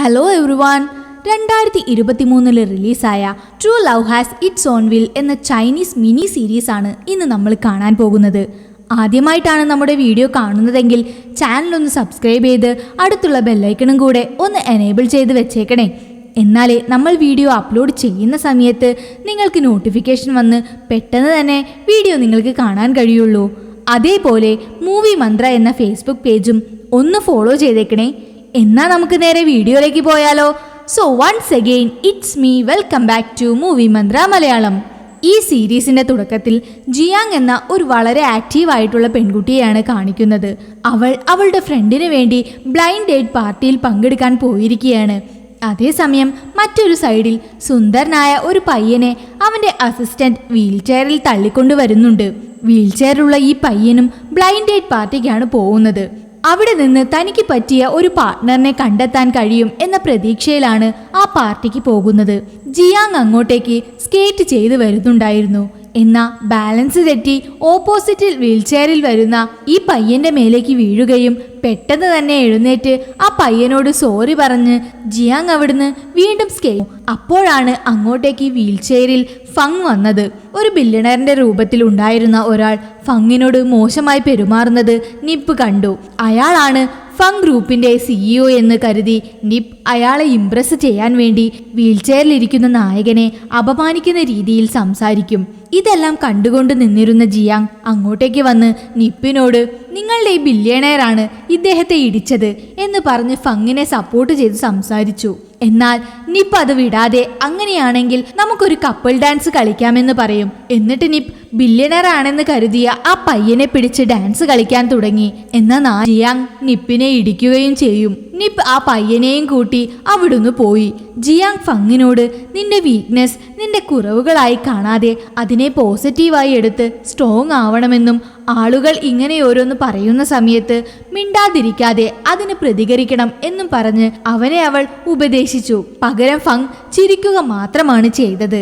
Hello everyone. 2023 റിലീസായ true love has its own will എന്ന Chinese mini series ആണ് ഇന്ന് നമ്മൾ കാണാൻ പോകുന്നത്. ആദ്യമായിട്ടാണ് നമ്മുടെ വീഡിയോ കാണുന്നതെങ്കിൽ ചാനലൊന്ന് സബ്സ്ക്രൈബ് ചെയ്ത് അടുത്തുള്ള ബെല്ലൈക്കണും കൂടെ ഒന്ന് എനേബിൾ ചെയ്ത് വെച്ചേക്കണേ. എന്നാലേ നമ്മൾ വീഡിയോ അപ്ലോഡ് ചെയ്യുന്ന സമയത്ത് നിങ്ങൾക്ക് നോട്ടിഫിക്കേഷൻ വന്ന് പെട്ടെന്ന് തന്നെ വീഡിയോ നിങ്ങൾക്ക് കാണാൻ കഴിയുള്ളൂ. അതേപോലെ മൂവി മന്ത്ര എന്ന ഫേസ്ബുക്ക് പേജും ഒന്ന് ഫോളോ ചെയ്തേക്കണേ. എന്നാ നമുക്ക് നേരെ വീഡിയോയിലേക്ക് പോയാലോ. So once again it's me, welcome back to movie Mantra Malayalam. ഈ സീരീസിന്റെ തുടക്കത്തിൽ ജിയാങ് എന്ന ഒരു വളരെ ആക്റ്റീവ് ആയിട്ടുള്ള പെൺകുട്ടിയെയാണ് കാണിക്കുന്നത്. അവൾ അവളുടെ ഫ്രണ്ടിന് വേണ്ടി ബ്ലൈൻഡ് ഡേറ്റ് പാർട്ടിയിൽ പങ്കെടുക്കാൻ പോയിരിക്കുകയാണ്. അതേസമയം മറ്റൊരു സൈഡിൽ സുന്ദരനായ ഒരു പയ്യനെ അവന്റെ അസിസ്റ്റന്റ് വീൽ ചെയറിൽ തള്ളിക്കൊണ്ടു വരുന്നുണ്ട്. വീൽ ചെയറിലുള്ള ഈ പയ്യനും ബ്ലൈൻഡ് ഡേറ്റ് പാർട്ടിക്കാണ് പോകുന്നത്. അവിടെ നിന്ന് തനിക്ക് പറ്റിയ ഒരു പാർട്ട്ണറിനെ കണ്ടെത്താൻ കഴിയും എന്ന പ്രതീക്ഷയിലാണ് ആ പാർട്ടിക്ക് പോകുന്നത്. ജിയാങ് അങ്ങോട്ടേക്ക് സ്കേറ്റ് ചെയ്ത് വരുന്നുണ്ടായിരുന്നു. എന്നാൽ ബാലൻസ് തെറ്റി ഓപ്പോസിറ്റിൽ വീൽചെയറിൽ വരുന്ന ഈ പയ്യന്റെ മേലേക്ക് വീഴുകയും പെട്ടെന്ന് തന്നെ എഴുന്നേറ്റ് ആ പയ്യനോട് സോറി പറഞ്ഞ് ജിയാങ് അവിടുന്ന് വീണ്ടും സ്കേറ്റ്. അപ്പോഴാണ് അങ്ങോട്ടേക്ക് വീൽചെയറിൽ ഫങ് വന്നത്. ഒരു ബില്യണറിന്റെ രൂപത്തിൽ ഉണ്ടായിരുന്ന ഒരാൾ ഫങ്ങിനോട് മോശമായി പെരുമാറുന്നത് നിപ്പ് കണ്ടു. അയാളാണ് ഫങ് ഗ്രൂപ്പിന്റെ CEO എന്ന് കരുതി നിപ്പ് അയാളെ ഇംപ്രസ് ചെയ്യാൻ വേണ്ടി വീൽചെയറിലിരിക്കുന്ന നായകനെ അപമാനിക്കുന്ന രീതിയിൽ സംസാരിക്കും. ഇതെല്ലാം കണ്ടുകൊണ്ട് നിന്നിരുന്ന ജിയാങ് അങ്ങോട്ടേക്ക് വന്ന് നിപ്പിനോട് നിങ്ങളുടെ ഈ ബില്യണയറാണ് ഇദ്ദേഹത്തെ ഇടിച്ചത് എന്ന് പറഞ്ഞ് ഫങ്ങിനെ സപ്പോർട്ട് ചെയ്ത് സംസാരിച്ചു. എന്നാൽ നിപ്പ് അത് വിടാതെ അങ്ങനെയാണെങ്കിൽ നമുക്കൊരു കപ്പിൾ ഡാൻസ് കളിക്കാമെന്ന് പറയും. എന്നിട്ട് നിപ്പ് ബില്യണർ ആണെന്ന് കരുതിയ ആ പയ്യനെ പിടിച്ച് ഡാൻസ് കളിക്കാൻ തുടങ്ങി. എന്നാൽ ജിയാങ് നിപ്പിനെ ഇടിക്കുകയും ചെയ്യും. നിപ്പ് ആ പയ്യനെയും കൂട്ടി അവിടുന്ന് പോയി. ജിയാങ് ഫങ്ങിനോട് നിന്റെ വീക്ക്നെസ് നിന്റെ കുറവുകളായി കാണാതെ അതിനെ പോസിറ്റീവായി എടുത്ത് സ്ട്രോങ് ആവണമെന്നും ആളുകൾ ഇങ്ങനെ ഓരോന്ന് പറയുന്ന സമയത്ത് മിണ്ടാതിരിക്കാതെ അതിന് പ്രതികരിക്കണം എന്നും പറഞ്ഞ് അവനെ അവൾ ഉപദേശിച്ചു. പകരം ഫങ് ചിരിക്കുക മാത്രമാണ് ചെയ്തത്.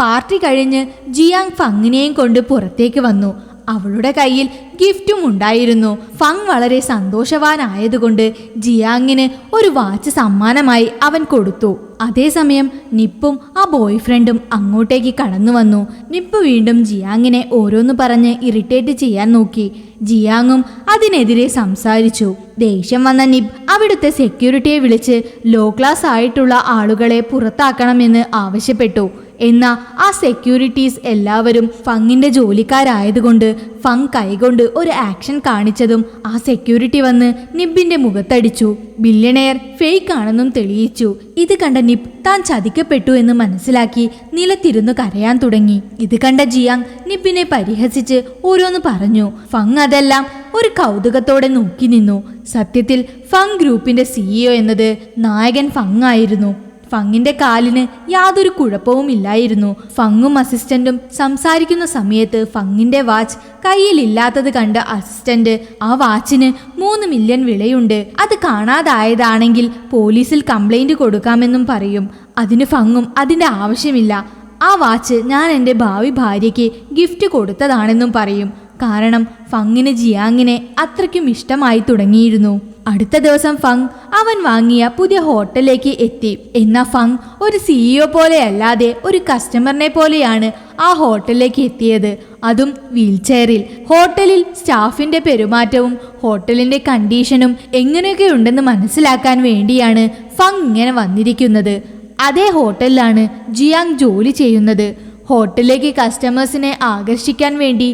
പാർട്ടി കഴിഞ്ഞ് ജിയാങ് ഫങ്ങിനെയും കൊണ്ട് പുറത്തേക്ക് വന്നു. അവളുടെ കയ്യിൽ ഗിഫ്റ്റും ഉണ്ടായിരുന്നു. ഫങ് വളരെ സന്തോഷവാനായതുകൊണ്ട് ജിയാങ്ങിന് ഒരു വാച്ച് സമ്മാനമായി അവൻ കൊടുത്തു. അതേസമയം നിപ്പും ആ ബോയ്ഫ്രണ്ടും അങ്ങോട്ടേക്ക് കടന്നു വന്നു. നിപ്പ് വീണ്ടും ജിയാങ്ങിനെ ഓരോന്ന് പറഞ്ഞ് ഇറിറ്റേറ്റ് ചെയ്യാൻ നോക്കി. ജിയാങ്ങും അതിനെതിരെ സംസാരിച്ചു. ദേഷ്യം വന്ന നിപ്പ് അവിടുത്തെ സെക്യൂരിറ്റിയെ വിളിച്ച് ലോ ക്ലാസ് ആയിട്ടുള്ള ആളുകളെ പുറത്താക്കണമെന്ന് ആവശ്യപ്പെട്ടു. എന്നാൽ ആ സെക്യൂരിറ്റീസ് എല്ലാവരും ഫങ്ങിന്റെ ജോലിക്കാരായതുകൊണ്ട് ഫങ് കൈകൊണ്ട് ഒരു ആക്ഷൻ കാണിച്ചതും ആ സെക്യൂരിറ്റി വന്ന് നിപ്പിന്റെ മുഖത്തടിച്ചു. ബില്യണയർ ഫേക്ക് ആണെന്നും തെളിയിച്ചു. ഇത് കണ്ട നിപ്പ് താൻ ചതിക്കപ്പെട്ടു എന്ന് മനസ്സിലാക്കി നിലത്തിരുന്ന് കരയാൻ തുടങ്ങി. ഇത് കണ്ട ജിയാങ് നിപ്പിനെ പരിഹസിച്ച് ഓരോന്ന് പറഞ്ഞു. ഫങ് അതെല്ലാം ഒരു കൗതുകത്തോടെ നോക്കി നിന്നു. സത്യത്തിൽ ഫങ് ഗ്രൂപ്പിന്റെ CEO എന്നത് നായകൻ ഫങ് ആയിരുന്നു. ഫങ്ങിന്റെ കാലിന് യാതൊരു കുഴപ്പവും ഇല്ലായിരുന്നു. ഫങ്ങും അസിസ്റ്റന്റും സംസാരിക്കുന്ന സമയത്ത് ഫങ്ങിന്റെ വാച്ച് കയ്യിലില്ലാത്തത് കണ്ട അസിസ്റ്റന്റ് ആ വാച്ചിന് 3 മില്യൺ വിലയുണ്ട്, അത് കാണാതായതാണെങ്കിൽ പോലീസിൽ കംപ്ലൈന്റ് കൊടുക്കാമെന്നും പറയും. അതിന് ഫങ്ങും അതിന്റെ ആവശ്യമില്ല, ആ വാച്ച് ഞാൻ എൻ്റെ ഭാവി ഭാര്യയ്ക്ക് ഗിഫ്റ്റ് കൊടുത്തതാണെന്നും പറയും. കാരണം ഫങ്ങിന് ജിയാങ്ങിനെ അത്രയ്ക്കും ഇഷ്ടമായി തുടങ്ങിയിരുന്നു. അടുത്ത ദിവസം ഫങ് അവൻ വാങ്ങിയ പുതിയ ഹോട്ടലിലേക്ക് എത്തി. എന്നാൽ ഫങ് ഒരു CEO പോലെയല്ലാതെ ഒരു കസ്റ്റമറിനെ പോലെയാണ് ആ ഹോട്ടലിലേക്ക് എത്തിയത്, അതും വീൽചെയറിൽ. ഹോട്ടലിൽ സ്റ്റാഫിന്റെ പെരുമാറ്റവും ഹോട്ടലിന്റെ കണ്ടീഷനും എങ്ങനെയൊക്കെ ഉണ്ടെന്ന് മനസ്സിലാക്കാൻ വേണ്ടിയാണ് ഫങ് ഇങ്ങനെ വന്നിരിക്കുന്നത്. അതേ ഹോട്ടലിലാണ് ജിയാങ് ജോലി ചെയ്യുന്നത്. ഹോട്ടലിലേക്ക് കസ്റ്റമേഴ്സിനെ ആകർഷിക്കാൻ വേണ്ടി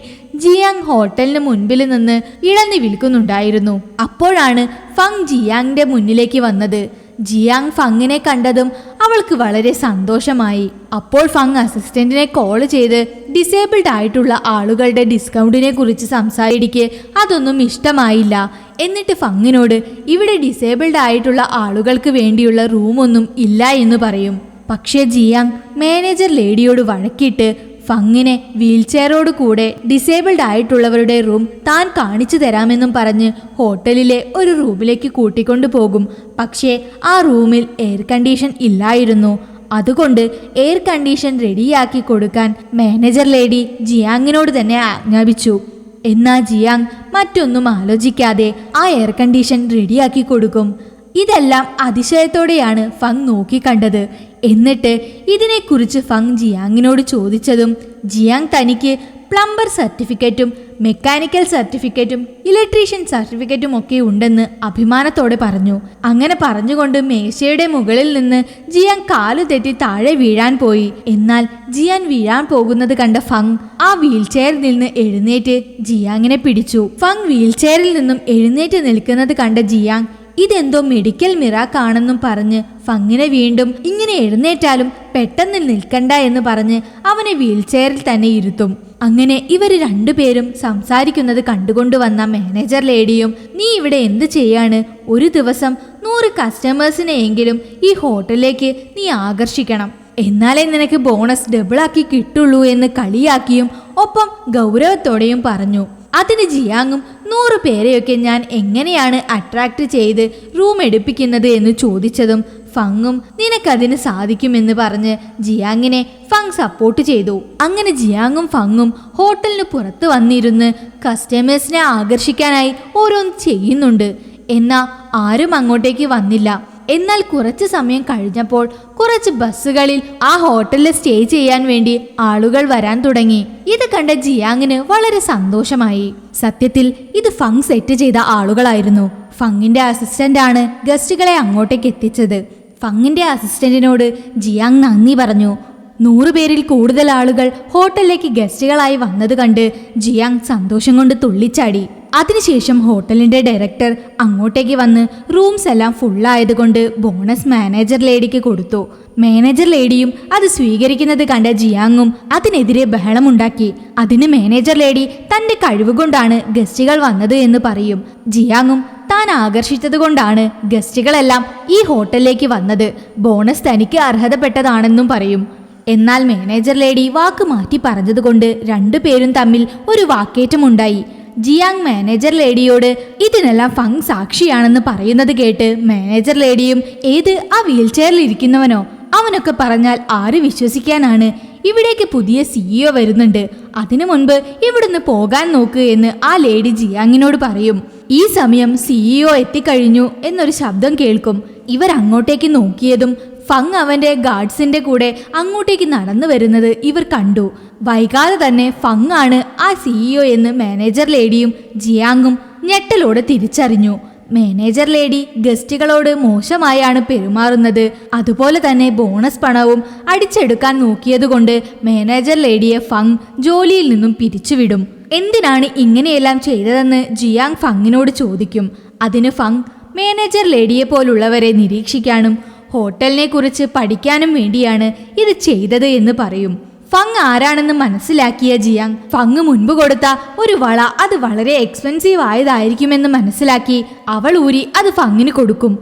ജിയാങ് ഹോട്ടലിന് മുൻപിൽ നിന്ന് ഇളന്നി വിൽക്കുന്നുണ്ടായിരുന്നു. അപ്പോഴാണ് ഫങ് ജിയാങ്ങിന്റെ മുന്നിലേക്ക് വന്നത്. ജിയാങ് ഫങ്ങിനെ കണ്ടതും അവൾക്ക് വളരെ സന്തോഷമായി. അപ്പോൾ ഫങ് അസിസ്റ്റന്റിനെ കോൾ ചെയ്ത് ഡിസേബിൾഡ് ആയിട്ടുള്ള ആളുകളുടെ ഡിസ്കൗണ്ടിനെ കുറിച്ച് സംസാരിക്കെ അതൊന്നും ഇഷ്ടമായില്ല. എന്നിട്ട് ഫങ്ങിനോട് ഇവിടെ ഡിസേബിൾഡ് ആയിട്ടുള്ള ആളുകൾക്ക് വേണ്ടിയുള്ള റൂമൊന്നും ഇല്ല എന്ന് പറയും. പക്ഷേ ജിയാങ് മാനേജർ ലേഡിയോട് വഴക്കിട്ട് ഫങ്ങിനെ വീൽചെയറോട് കൂടെ ഡിസേബിൾഡ് ആയിട്ടുള്ളവരുടെ റൂം താൻ കാണിച്ചു തരാമെന്നും പറഞ്ഞ് ഹോട്ടലിലെ ഒരു റൂമിലേക്ക് കൂട്ടിക്കൊണ്ടു പോകും. പക്ഷേ ആ റൂമിൽ എയർ കണ്ടീഷൻ ഇല്ലായിരുന്നു. അതുകൊണ്ട് എയർ കണ്ടീഷൻ റെഡിയാക്കി കൊടുക്കാൻ മാനേജർ ലേഡി ജിയാങ്ങിനോട് തന്നെ ആജ്ഞാപിച്ചു. എന്നാൽ ജിയാങ് മറ്റൊന്നും ആലോചിക്കാതെ ആ എയർ കണ്ടീഷൻ റെഡിയാക്കി കൊടുക്കും. ഇതെല്ലാം അതിശയത്തോടെയാണ് ഫങ് നോക്കിക്കണ്ടത്. എന്നിട്ട് ഇതിനെക്കുറിച്ച് ഫങ് ജിയാങ്ങിനോട് ചോദിച്ചതും ജിയാങ് തനിക്ക് പ്ലംബർ സർട്ടിഫിക്കറ്റും മെക്കാനിക്കൽ സർട്ടിഫിക്കറ്റും ഇലക്ട്രീഷ്യൻ സർട്ടിഫിക്കറ്റും ഒക്കെ ഉണ്ടെന്ന് അഭിമാനത്തോടെ പറഞ്ഞു. അങ്ങനെ പറഞ്ഞുകൊണ്ട് മേശയുടെ മുകളിൽ നിന്ന് ജിയാൻ കാലു തെറ്റി താഴെ വീഴാൻ പോയി. എന്നാൽ ജിയാൻ വീഴാൻ പോകുന്നത് കണ്ട ഫങ് ആ വീൽചെയറിൽ നിന്ന് എഴുന്നേറ്റ് ജിയാങ്ങിനെ പിടിച്ചു. ഫങ് വീൽചെയറിൽ നിന്നും എഴുന്നേറ്റ് നിൽക്കുന്നത് കണ്ട ജിയാങ് ഇതെന്തോ മെഡിക്കൽ മിറാക്കാണെന്നും പറഞ്ഞ് ഫങ്ങിനെ വീണ്ടും ഇങ്ങനെ എഴുന്നേറ്റാലും പെട്ടെന്ന് നിൽക്കണ്ട എന്ന് പറഞ്ഞ് അവനെ വീൽചെയറിൽ തന്നെ ഇരുത്തും. അങ്ങനെ ഇവർ രണ്ടുപേരും സംസാരിക്കുന്നത് കണ്ടുകൊണ്ടുവന്ന മാനേജർ ലേഡിയും നീ ഇവിടെ എന്ത് ചെയ്യാണ്? ഒരു ദിവസം 100 കസ്റ്റമേഴ്സിനെയെങ്കിലും ഈ ഹോട്ടലിലേക്ക് നീ ആകർഷിക്കണം, എന്നാലേ നിനക്ക് ബോണസ് ഡബിളാക്കി കിട്ടുള്ളൂ എന്ന് കളിയാക്കിയും ഒപ്പം ഗൗരവത്തോടെയും പറഞ്ഞു. അതിന് ജിയാങ്ങും 100 പേരെയൊക്കെ ഞാൻ എങ്ങനെയാണ് അട്രാക്ട് ചെയ്ത് റൂം എടുപ്പിക്കുന്നത് എന്ന് ചോദിച്ചതും ഫങ്ങും നിനക്കതിന് സാധിക്കുമെന്ന് പറഞ്ഞ് ജിയാങ്ങിനെ ഫങ് സപ്പോർട്ട് ചെയ്തു. അങ്ങനെ ജിയാങ്ങും ഫങ്ങും ഹോട്ടലിന് പുറത്ത് വന്നിരുന്ന് കസ്റ്റമേഴ്സിനെ ആകർഷിക്കാനായി ഓരോന്ന് ചെയ്യുന്നുണ്ട്. എന്നാൽ ആരും അങ്ങോട്ടേക്ക് വന്നില്ല. എന്നാൽ കുറച്ച് സമയം കഴിഞ്ഞപ്പോൾ കുറച്ച് ബസ്സുകളിൽ ആ ഹോട്ടലിൽ സ്റ്റേ ചെയ്യാൻ വേണ്ടി ആളുകൾ വരാൻ തുടങ്ങി. ഇത് കണ്ട ജിയാങ്ങിന് വളരെ സന്തോഷമായി. സത്യത്തിൽ ഇത് ഫങ് സെറ്റ് ചെയ്ത ആളുകളായിരുന്നു. ഫങ്ങിന്റെ അസിസ്റ്റന്റ് ആണ് ഗസ്റ്റുകളെ അങ്ങോട്ടേക്ക് എത്തിച്ചത്. ഫങ്ങിന്റെ അസിസ്റ്റന്റിനോട് ജിയാങ് നന്ദി പറഞ്ഞു. 100 പേരിൽ കൂടുതൽ ആളുകൾ ഹോട്ടലിലേക്ക് ഗസ്റ്റുകളായി വന്നത് കണ്ട് ജിയാങ് സന്തോഷം കൊണ്ട് തുള്ളിച്ചാടി. അതിനുശേഷം ഹോട്ടലിന്റെ ഡയറക്ടർ അങ്ങോട്ടേക്ക് വന്ന് റൂംസ് എല്ലാം ഫുള്ളായതുകൊണ്ട് ബോണസ് മാനേജർ ലേഡിക്ക് കൊടുത്തു. മാനേജർ ലേഡിയും അത് സ്വീകരിക്കുന്നത് കണ്ട ജിയാങ്ങും അതിനെതിരെ ബഹളമുണ്ടാക്കി. അതിന് മാനേജർ ലേഡി തന്റെ കഴിവുകൊണ്ടാണ് ഗസ്റ്റുകൾ വന്നത് എന്ന് പറയും. ജിയാങ്ങും താൻ ആകർഷിച്ചത് കൊണ്ടാണ് ഗസ്റ്റുകളെല്ലാം ഈ ഹോട്ടലിലേക്ക് വന്നത്, ബോണസ് തനിക്ക് അർഹതപ്പെട്ടതാണെന്നും പറയും. എന്നാൽ മാനേജർ ലേഡി വാക്ക് മാറ്റി പറഞ്ഞതുകൊണ്ട് രണ്ടുപേരും തമ്മിൽ ഒരു വാക്കേറ്റമുണ്ടായി. ജിയാങ് മാനേജർ ലേഡിയോട് ഇതിനെല്ലാം ഫങ് സാക്ഷിയാണെന്ന് പറയുന്നത് കേട്ട് മാനേജർ ലേഡിയും ഏത് ആ വീൽചെയറിൽ ഇരിക്കുന്നവനോ, അവനൊക്കെ പറഞ്ഞാൽ ആര് വിശ്വസിക്കാനാണ്? ഇവിടേക്ക് പുതിയ CEO വരുന്നുണ്ട്, അതിനു മുൻപ് ഇവിടുന്ന് പോകാൻ നോക്ക് എന്ന് ആ ലേഡി ജിയാങ്ങിനോട് പറയും. ഈ സമയം CEO എത്തിക്കഴിഞ്ഞു എന്നൊരു ശബ്ദം കേൾക്കും. ഇവർ അങ്ങോട്ടേക്ക് നോക്കിയതും ഫങ് അവന്റെ ഗാർഡ്സിന്റെ കൂടെ അങ്ങോട്ടേക്ക് നടന്നു വരുന്നത് ഇവർ കണ്ടു. വൈകാതെ തന്നെ ഫങ് ആണ് ആ CEO എന്ന് മാനേജർ ലേഡിയും ജിയാങ്ങും ഞെട്ടലോടെ തിരിച്ചറിഞ്ഞു. മാനേജർ ലേഡി ഗസ്റ്റുകളോട് മോശമായാണ് പെരുമാറുന്നത്. അതുപോലെ തന്നെ ബോണസ് പണവും അടിച്ചെടുക്കാൻ നോക്കിയതുകൊണ്ട് മാനേജർ ലേഡിയെ ഫങ് ജോലിയിൽ നിന്നും പിരിച്ചുവിടും. എന്തിനാണ് ഇങ്ങനെയെല്ലാം ചെയ്തതെന്ന് ജിയാങ് ഫങ്ങിനോട് ചോദിക്കും. അതിന് ഫങ് മാനേജർ ലേഡിയെ പോലുള്ളവരെ നിരീക്ഷിക്കാനും ഹോട്ടലിനെ കുറിച്ച് പഠിക്കാനും വേണ്ടിയാണ് ഇത് ചെയ്തത് എന്ന് പറയും. ഫങ് ആരാണെന്ന് മനസ്സിലാക്കിയ ജിയാങ് ഫങ് മുൻപ് കൊടുത്ത ഒരു വള അത് വളരെ എക്സ്പെൻസീവ് ആയതായിരിക്കുമെന്ന് മനസ്സിലാക്കി അവൾ ഊരി അത് ഫങ്ങിന് കൊടുക്കും.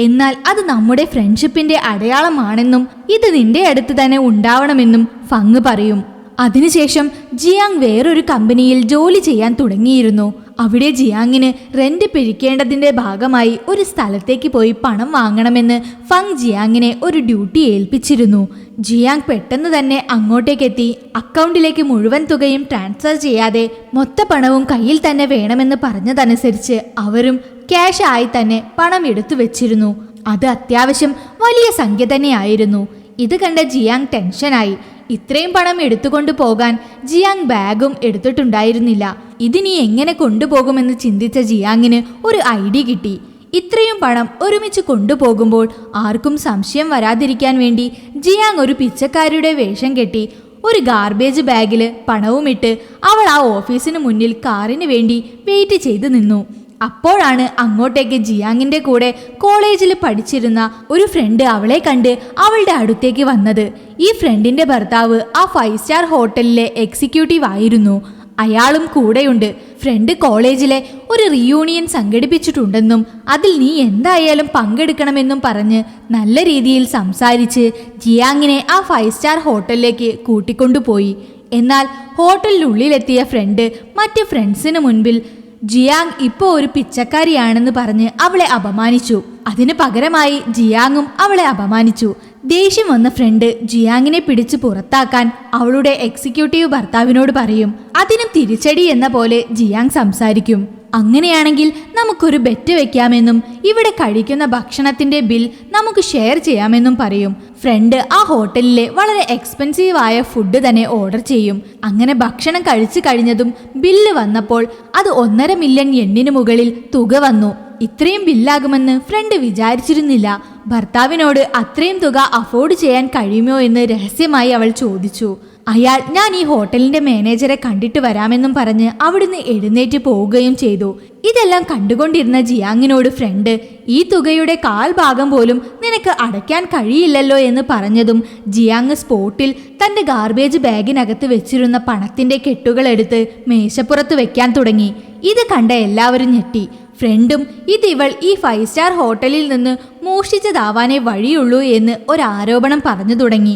എന്നാൽ അത് നമ്മുടെ ഫ്രണ്ട്ഷിപ്പിന്റെ അടയാളമാണെന്നും ഇത് നിന്റെ അടുത്ത് തന്നെ ഉണ്ടാവണമെന്നും ഫങ് പറയും. അതിനുശേഷം ജിയാങ് വേറൊരു കമ്പനിയിൽ ജോലി ചെയ്യാൻ തുടങ്ങിയിരുന്നു. അവിടെ ജിയാങ്ങിന് റെന്റ് പിരിക്കേണ്ടതിന്റെ ഭാഗമായി ഒരു സ്ഥലത്തേക്ക് പോയി പണം വാങ്ങണമെന്ന് ഫങ് ജിയാങ്ങിനെ ഒരു ഡ്യൂട്ടി ഏൽപ്പിച്ചിരുന്നു. ജിയാങ് പെട്ടെന്ന് തന്നെ അങ്ങോട്ടേക്കെത്തി അക്കൗണ്ടിലേക്ക് മുഴുവൻ തുകയും ട്രാൻസ്ഫർ ചെയ്യാതെ മൊത്ത പണവും കയ്യിൽ തന്നെ വേണമെന്ന് പറഞ്ഞതനുസരിച്ച് അവരും ക്യാഷ് ആയി തന്നെ പണം എടുത്തു വെച്ചിരുന്നു. അത് അത്യാവശ്യം വലിയ സംഖ്യ തന്നെയായിരുന്നു. ഇത് കണ്ട ജിയാങ് ടെൻഷനായി. ഇത്രയും പണം എടുത്തുകൊണ്ട് പോകാൻ ജിയാങ് ബാഗും എടുത്തിട്ടുണ്ടായിരുന്നില്ല. ഇതിനി എങ്ങനെ കൊണ്ടുപോകുമെന്ന് ചിന്തിച്ച ജിയാങ്ങിന് ഒരു ഐഡിയ കിട്ടി. ഇത്രയും പണം ഒരുമിച്ച് കൊണ്ടുപോകുമ്പോൾ ആർക്കും സംശയം വരാതിരിക്കാൻ വേണ്ടി ജിയാങ് ഒരു പിച്ചക്കാരിയുടെ വേഷം കെട്ടി ഒരു ഗാർബേജ് ബാഗിൽ പണവുമിട്ട് അവൾ ആ ഓഫീസിന് മുന്നിൽ കാറിന് വേണ്ടി വെയിറ്റ് ചെയ്ത് നിന്നു. അപ്പോഴാണ് അങ്ങോട്ടേക്ക് ജിയാങ്ങിന്റെ കൂടെ കോളേജിൽ പഠിച്ചിരുന്ന ഒരു ഫ്രണ്ട് അവളെ കണ്ട് അവളുടെ അടുത്തേക്ക് വന്നത്. ഈ ഫ്രണ്ടിന്റെ ഭർത്താവ് ആ 5 സ്റ്റാർ ഹോട്ടലിലെ എക്സിക്യൂട്ടീവ് ആയിരുന്നു. അയാളും കൂടെയുണ്ട്. ഫ്രണ്ട് കോളേജിലെ ഒരു റിയൂണിയൻ സംഘടിപ്പിച്ചിട്ടുണ്ടെന്നും അതിൽ നീ എന്തായാലും പങ്കെടുക്കണമെന്നും പറഞ്ഞ് നല്ല രീതിയിൽ സംസാരിച്ച് ജിയാങ്ങിനെ ആ 5 സ്റ്റാർ ഹോട്ടലിലേക്ക് കൂട്ടിക്കൊണ്ടുപോയി. എന്നാൽ ഹോട്ടലിനുള്ളിലെത്തിയ ഫ്രണ്ട് മറ്റ് ഫ്രണ്ട്സിന് മുൻപിൽ ജിയാങ് ഇപ്പോൾ ഒരു പിച്ചക്കാരിയാണെന്ന് പറഞ്ഞ് അവളെ അപമാനിച്ചു. അതിന് പകരമായി ജിയാങ്ങും അവളെ അപമാനിച്ചു. ദേഷ്യം വന്ന ഫ്രണ്ട് ജിയാങ്ങിനെ പിടിച്ച് പുറത്താക്കാൻ അവളുടെ എക്സിക്യൂട്ടീവ് ഭർത്താവിനോട് പറയും. അതിനും തിരിച്ചടി എന്ന പോലെ ജിയാങ് സംസാരിക്കും. അങ്ങനെയാണെങ്കിൽ നമുക്കൊരു ബെറ്റ് വെക്കാമെന്നും ഇവിടെ കഴിക്കുന്ന ഭക്ഷണത്തിന്റെ ബിൽ നമുക്ക് ഷെയർ ചെയ്യാമെന്നും പറയും. ഫ്രണ്ട് ആ ഹോട്ടലിലെ വളരെ എക്സ്പെൻസീവായ ഫുഡ് തന്നെ ഓർഡർ ചെയ്യും. അങ്ങനെ ഭക്ഷണം കഴിച്ചു കഴിഞ്ഞതും ബില്ല് വന്നപ്പോൾ അത് 1.5 മില്യൺ യെന്നിന് മുകളിൽ തുക വന്നു. ഇത്രയും ബില്ലാകുമെന്ന് ഫ്രണ്ട് വിചാരിച്ചിരുന്നില്ല. ഭർത്താവിനോട് അത്രയും തുക അഫോർഡ് ചെയ്യാൻ കഴിയുമോ എന്ന് രഹസ്യമായി അവൾ ചോദിച്ചു. അയാൾ ഞാൻ ഈ ഹോട്ടലിന്റെ മാനേജറെ കണ്ടിട്ട് വരാമെന്നും പറഞ്ഞ് അവിടുന്ന് എഴുന്നേറ്റ് പോവുകയും ചെയ്തു. ഇതെല്ലാം കണ്ടുകൊണ്ടിരുന്ന ജിയാങ്ങിനോട് ഫ്രണ്ട് ഈ തുകയുടെ 1/4 പോലും നിനക്ക് അടയ്ക്കാൻ കഴിയില്ലല്ലോ എന്ന് പറഞ്ഞതും ജിയാങ് സ്പോട്ടിൽ തന്റെ ഗാർബേജ് ബാഗിനകത്ത് വെച്ചിരുന്ന പണത്തിന്റെ കെട്ടുകൾ എടുത്ത് മേശപ്പുറത്ത് വെക്കാൻ തുടങ്ങി. ഇത് കണ്ട എല്ലാവരും ഞെട്ടി. ഫ്രണ്ടും ഇതിവൾ ഈ 5 സ്റ്റാർ ഹോട്ടലിൽ നിന്ന് മോഷ്ടിച്ചതാവാനേ വഴിയുള്ളൂ എന്ന് ഒരു ആരോപണം പറഞ്ഞു തുടങ്ങി.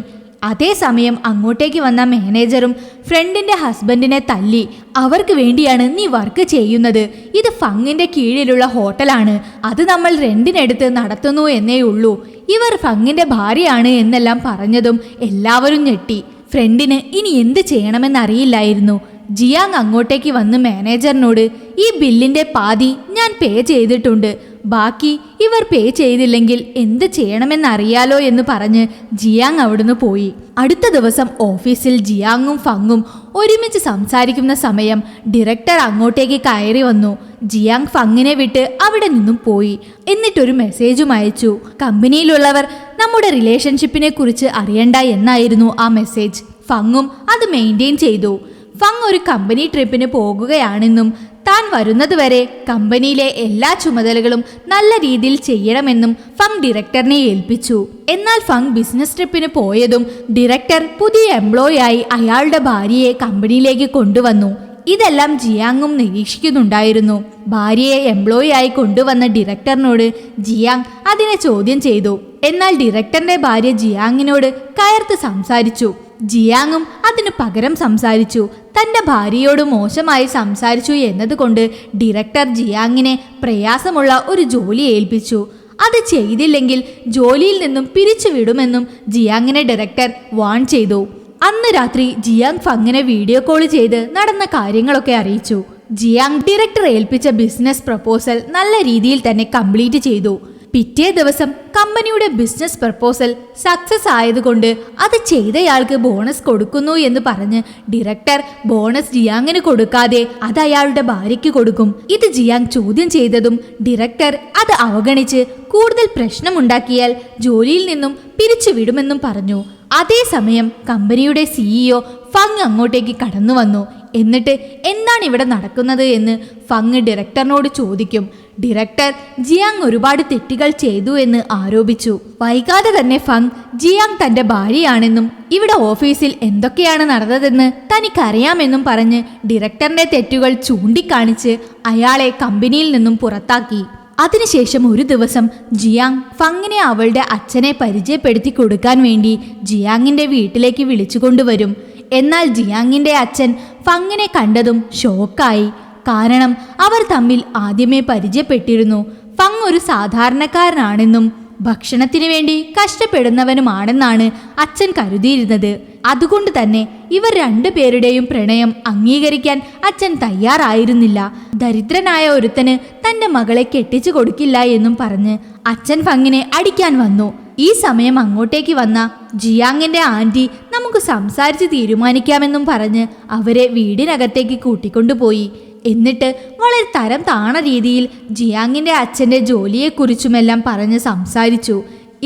അതേസമയം അങ്ങോട്ടേക്ക് വന്ന മാനേജറും ഫ്രണ്ടിന്റെ ഹസ്ബൻഡിനെ തല്ലി. അവർക്ക് വേണ്ടിയാണ് നീ വർക്ക് ചെയ്യുന്നത്, ഇത് ഫങ്ങിന്റെ കീഴിലുള്ള ഹോട്ടലാണ്, അത് നമ്മൾ റെന്റിനെടുത്ത് നടത്തുന്നു എന്നേ ഉള്ളൂ, ഇവർ ഫങ്ങിന്റെ ഭാര്യയാണ് എന്നെല്ലാം പറഞ്ഞതും എല്ലാവരും ഞെട്ടി. ഫ്രണ്ടിന് ഇനി എന്ത് ചെയ്യണമെന്നറിയില്ലായിരുന്നു. ജിയാങ് അങ്ങോട്ടേക്ക് വന്ന് മാനേജറിനോട് ഈ ബില്ലിന്റെ പാതി ഞാൻ പേ ചെയ്തിട്ടുണ്ട്, ബാക്കി ഇവർ പേ ചെയ്തില്ലെങ്കിൽ എന്ത് ചെയ്യണമെന്നറിയാലോ എന്ന് പറഞ്ഞ് ജിയാങ് അവിടുന്ന് പോയി. അടുത്ത ദിവസം ഓഫീസിൽ ജിയാങ്ങും ഫങ്ങും ഒരുമിച്ച് സംസാരിക്കുന്ന സമയം ഡയറക്ടർ അങ്ങോട്ടേക്ക് കയറി വന്നു. ജിയാങ് ഫങ്ങിനെ വിട്ട് അവിടെ നിന്നും പോയി. എന്നിട്ടൊരു മെസ്സേജും അയച്ചു. കമ്പനിയിലുള്ളവർ നമ്മുടെ റിലേഷൻഷിപ്പിനെ കുറിച്ച് അറിയണ്ട എന്നായിരുന്നു ആ മെസ്സേജ്. ഫങ്ങും അത് മെയിൻറ്റെയിൻ ചെയ്തു. ഫങ് ഒരു കമ്പനി ട്രിപ്പിന് പോകുകയാണെന്നും താൻ വരുന്നതുവരെ കമ്പനിയിലെ എല്ലാ ചുമതലകളും നല്ല രീതിയിൽ ചെയ്യണമെന്നും ഫങ് ഡയറക്ടറിനെ ഏൽപ്പിച്ചു. എന്നാൽ ഫങ് ബിസിനസ് ട്രിപ്പിന് പോയതും ഡയറക്ടർ പുതിയ എംപ്ലോയിയായി അയാളുടെ ഭാര്യയെ കമ്പനിയിലേക്ക് കൊണ്ടുവന്നു. ഇതെല്ലാം ജിയാങ്ങും നിരീക്ഷിക്കുന്നുണ്ടായിരുന്നു. ഭാര്യയെ എംപ്ലോയിയായി കൊണ്ടുവന്ന ഡയറക്ടറിനോട് ജിയാങ് അതിനെ ചോദ്യം ചെയ്തു. എന്നാൽ ഡയറക്ടറിന്റെ ഭാര്യ ജിയാങ്ങിനോട് കയർത്ത് സംസാരിച്ചു. ജിയാങ്ങും അതിനു പകരം സംസാരിച്ചു. തന്റെ ഭാര്യയോട് മോശമായി സംസാരിച്ചു എന്നതുകൊണ്ട് ഡയറക്ടർ ജിയാങ്ങിനെ പ്രയാസമുള്ള ഒരു ജോലി ഏൽപ്പിച്ചു. അത് ചെയ്തില്ലെങ്കിൽ ജോലിയിൽ നിന്നും പിരിച്ചുവിടുമെന്നും ജിയാങ്ങിനെ ഡയറക്ടർ വാൺ ചെയ്തു. അന്ന് രാത്രി ജിയാങ് ഫങ്ങിനെ വീഡിയോ കോൾ ചെയ്ത് നടന്ന കാര്യങ്ങളൊക്കെ അറിയിച്ചു. ജിയാങ് ഡയറക്ടർ ഏൽപ്പിച്ച ബിസിനസ് പ്രപ്പോസൽ നല്ല രീതിയിൽ തന്നെ കംപ്ലീറ്റ് ചെയ്തു. പിറ്റേ ദിവസം കമ്പനിയുടെ ബിസിനസ് പ്രപ്പോസൽ സക്സസ് ആയതുകൊണ്ട് അത് ചെയ്തയാൾക്ക് ബോണസ് കൊടുക്കുന്നു എന്ന് പറഞ്ഞ് ഡയറക്ടർ ബോണസ് ജിയാങ്ങിന് കൊടുക്കാതെ അത് അയാളുടെ ഭാര്യയ്ക്ക് കൊടുക്കും. ഇത് ജിയാങ് ചോദ്യം ചെയ്തതും ഡയറക്ടർ അത് അവഗണിച്ച് കൂടുതൽ പ്രശ്നമുണ്ടാക്കിയാൽ ജോലിയിൽ നിന്നും പിരിച്ചുവിടുമെന്നും പറഞ്ഞു. അതേസമയം കമ്പനിയുടെ സിഇഒ ഫങ് അങ്ങോട്ടേക്ക് കടന്നു വന്നു. എന്നിട്ട് എന്താണ് ഇവിടെ നടക്കുന്നത് എന്ന് ഫങ് ഡയറക്ടറിനോട് ചോദിക്കും. ഡയറക്ടർ ജിയാങ് ഒരുപാട് തെറ്റുകൾ ചെയ്തു എന്ന് ആരോപിച്ചു. വൈകാതെ തന്നെ ഫങ് ജിയാങ് തന്റെ ഭാര്യയാണെന്നും ഇവിടെ ഓഫീസിൽ എന്തൊക്കെയാണ് നടന്നതെന്ന് തനിക്കറിയാമെന്നും പറഞ്ഞ് ഡയറക്ടറിന്റെ തെറ്റുകൾ ചൂണ്ടിക്കാണിച്ച് അയാളെ കമ്പനിയിൽ നിന്നും പുറത്താക്കി. അതിനുശേഷം ഒരു ദിവസം ജിയാങ് ഫങ്ങിനെ അവളുടെ അച്ഛനെ പരിചയപ്പെടുത്തി കൊടുക്കാൻ വേണ്ടി ജിയാങ്ങിന്റെ വീട്ടിലേക്ക് വിളിച്ചുകൊണ്ടുവരും. എന്നാൽ ജിയാങ്ങിന്റെ അച്ഛൻ ഫങ്ങിനെ കണ്ടതും ഷോക്കായി. കാരണം അവർ തമ്മിൽ ആദ്യമേ പരിചയപ്പെട്ടിരുന്നു. ഫങ് ഒരു സാധാരണക്കാരനാണെന്നും ഭക്ഷണത്തിനു വേണ്ടി കഷ്ടപ്പെടുന്നവനുമാണെന്നാണ് അച്ഛൻ കരുതിയിരുന്നത്. അതുകൊണ്ട് തന്നെ ഇവർ രണ്ടുപേരുടെയും പ്രണയം അംഗീകരിക്കാൻ അച്ഛൻ തയ്യാറായിരുന്നില്ല. ദരിദ്രനായ ഒരുത്തന് തന്റെ മകളെ കെട്ടിച്ചു കൊടുക്കില്ല എന്നും പറഞ്ഞ് അച്ഛൻ ഫങ്ങിനെ അടിക്കാൻ വന്നു. ഈ സമയം അങ്ങോട്ടേക്ക് വന്ന ജിയാങ്ങിന്റെ ആന്റി നമുക്ക് സംസാരിച്ച് തീരുമാനിക്കാമെന്നും പറഞ്ഞ് അവരെ വീടിനകത്തേക്ക് കൂട്ടിക്കൊണ്ടുപോയി. എന്നിട്ട് വളരെ തരം താണ രീതിയിൽ ജിയാങ്ങിന്റെ അച്ഛന്റെ ജോലിയെക്കുറിച്ചുമെല്ലാം പറഞ്ഞ് സംസാരിച്ചു.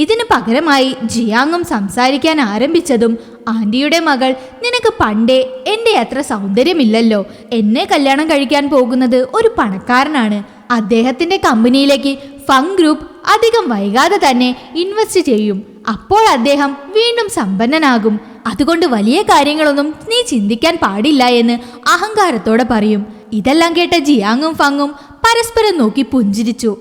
ഇതിനു പകരമായി ജിയാങ്ങും സംസാരിക്കാൻ ആരംഭിച്ചതും ആന്റിയുടെ മകൾ, നിനക്ക് പണ്ടേ എൻ്റെ അത്ര സൗന്ദര്യമില്ലല്ലോ, എന്നെ കല്യാണം കഴിക്കാൻ പോകുന്നത് ഒരു പണക്കാരനാണ്, അദ്ദേഹത്തിന്റെ കമ്പനിയിലേക്ക് ഫങ് ഗ്രൂപ്പ് അധികം വൈകാതെ തന്നെ ഇൻവെസ്റ്റ് ചെയ്യും, അപ്പോൾ അദ്ദേഹം വീണ്ടും സമ്പന്നനാകും, അതുകൊണ്ട് വലിയ കാര്യങ്ങളൊന്നും നീ ചിന്തിക്കാൻ പാടില്ല എന്ന് അഹങ്കാരത്തോടെ പറയും. ഇതെല്ലാം കേട്ട ജിയാങ്ങും ഫങ്ങും പരസ്പരം നോക്കി പുഞ്ചിരിച്ചു.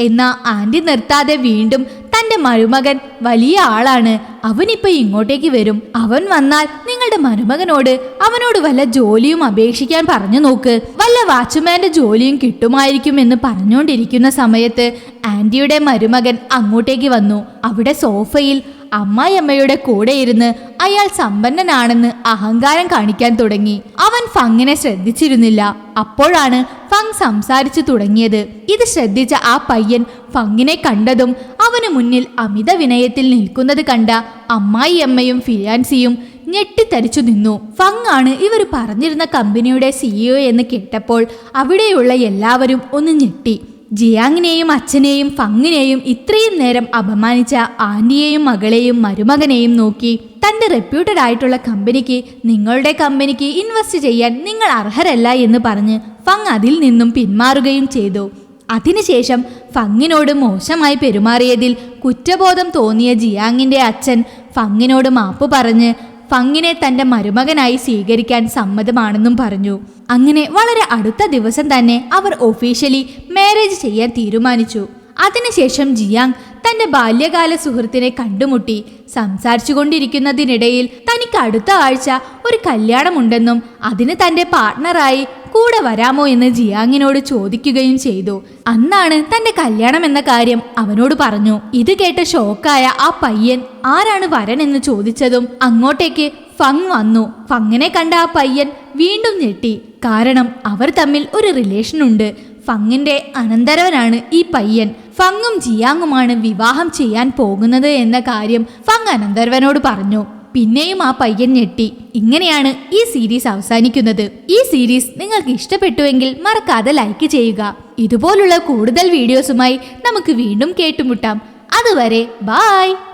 എന്നാ ആന്റി നിർത്താതെ വീണ്ടും തന്റെ മരുമകൻ വലിയ ആളാണ്, അവനിപ്പോ ഇങ്ങോട്ടേക്ക് വരും, അവൻ വന്നാൽ നിങ്ങളുടെ മരുമകനോട് അവനോട് വല്ല ജോലിയും അപേക്ഷിക്കാൻ പറഞ്ഞു നോക്ക്, വല്ല വാച്ച്മാന്റെ ജോലിയും കിട്ടുമായിരിക്കും എന്ന് പറഞ്ഞുകൊണ്ടിരിക്കുന്ന സമയത്ത് ആന്റിയുടെ മരുമകൻ അങ്ങോട്ടേക്ക് വന്നു. അവിടെ സോഫയിൽ അമ്മായിയമ്മയുടെ കൂടെ ഇരുന്ന് അയാൾ സമ്പന്നനാണെന്ന് അഹങ്കാരം കാണിക്കാൻ തുടങ്ങി. അവൻ ഫങ്ങിനെ ശ്രദ്ധിച്ചിരുന്നില്ല. അപ്പോഴാണ് ഫങ് സംസാരിച്ചു തുടങ്ങിയത്. ഇത് ശ്രദ്ധിച്ച ആ പയ്യൻ ഫങ്ങിനെ കണ്ടതും അവന് മുന്നിൽ അമിത വിനയത്തിൽ നിൽക്കുന്നത് കണ്ട അമ്മായിയമ്മയും ഫിയാൻസിയും ഞെട്ടിത്തരിച്ചു നിന്നു. ഫങ് ആണ് ഇവർ പറഞ്ഞിരുന്ന കമ്പനിയുടെ CEO എന്ന് കേട്ടപ്പോൾ അവിടെയുള്ള എല്ലാവരും ഒന്ന് ഞെട്ടി. ജിയാങ്ങിനെയും അച്ഛനെയും ഫങ്ങിനെയും ഇത്രയും നേരം അപമാനിച്ച ആന്റിയെയും മകളെയും മരുമകനെയും നോക്കി തന്റെ റെപ്യൂട്ടഡ് ആയിട്ടുള്ള കമ്പനിക്ക്, നിങ്ങളുടെ കമ്പനിക്ക് ഇൻവെസ്റ്റ് ചെയ്യാൻ നിങ്ങൾ അർഹരല്ല എന്ന് പറഞ്ഞ് ഫങ് അതിൽ നിന്നും പിന്മാറുകയും ചെയ്തു. അതിനുശേഷം ഫങ്ങിനോട് മോശമായി പെരുമാറിയതിൽ കുറ്റബോധം തോന്നിയ ജിയാങ്ങിന്റെ അച്ഛൻ ഫങ്ങിനോട് മാപ്പ് പറഞ്ഞ് ഫങ്ങിനെ തന്റെ മരുമകനായി സ്വീകരിക്കാൻ സമ്മതമാണെന്നും പറഞ്ഞു. അങ്ങനെ വളരെ അടുത്ത ദിവസം തന്നെ അവർ ഒഫീഷ്യലി മാരേജ് ചെയ്യാൻ തീരുമാനിച്ചു. അതിനുശേഷം ജിയാങ് തന്റെ ബാല്യകാല സുഹൃത്തിനെ കണ്ടുമുട്ടി. സംസാരിച്ചു കൊണ്ടിരിക്കുന്നതിനിടയിൽ തനിക്ക് അടുത്ത ആഴ്ച ഒരു കല്യാണമുണ്ടെന്നും അതിന് തന്റെ പാർട്ട്ണറായി കൂടെ വരാമോ എന്ന് ജിയാങ്ങിനോട് ചോദിക്കുകയും ചെയ്തു. അന്നാണ് തന്റെ കല്യാണം എന്ന കാര്യം അവനോട് പറഞ്ഞു. ഇത് കേട്ട് ഷോക്കായ ആ പയ്യൻ ആരാണ് വരൻ എന്ന് ചോദിച്ചതും അങ്ങോട്ടേക്ക് ഫങ് വന്നു. ഫങ്ങിനെ കണ്ട ആ പയ്യൻ വീണ്ടും ഞെട്ടി. കാരണം അവർ തമ്മിൽ ഒരു റിലേഷൻ ഉണ്ട്. ഫങ്ങിന്റെ അനന്തരവനാണ് ഈ പയ്യൻ. ഫങ്ങും ജിയാങ്ങുമാണ് വിവാഹം ചെയ്യാൻ പോകുന്നത് എന്ന കാര്യം ഫങ് അനന്തരവനോട് പറഞ്ഞു. പിന്നെയും ആ പയ്യൻ ഞെട്ടി. ഇങ്ങനെയാണ് ഈ സീരീസ് അവസാനിക്കുന്നത്. ഈ സീരീസ് നിങ്ങൾക്ക് ഇഷ്ടപ്പെട്ടുവെങ്കിൽ മറക്കാതെ ലൈക്ക് ചെയ്യുക. ഇതുപോലുള്ള കൂടുതൽ വീഡിയോസുമായി നമുക്ക് വീണ്ടും കേട്ടുമുട്ടാം. അതുവരെ ബൈ.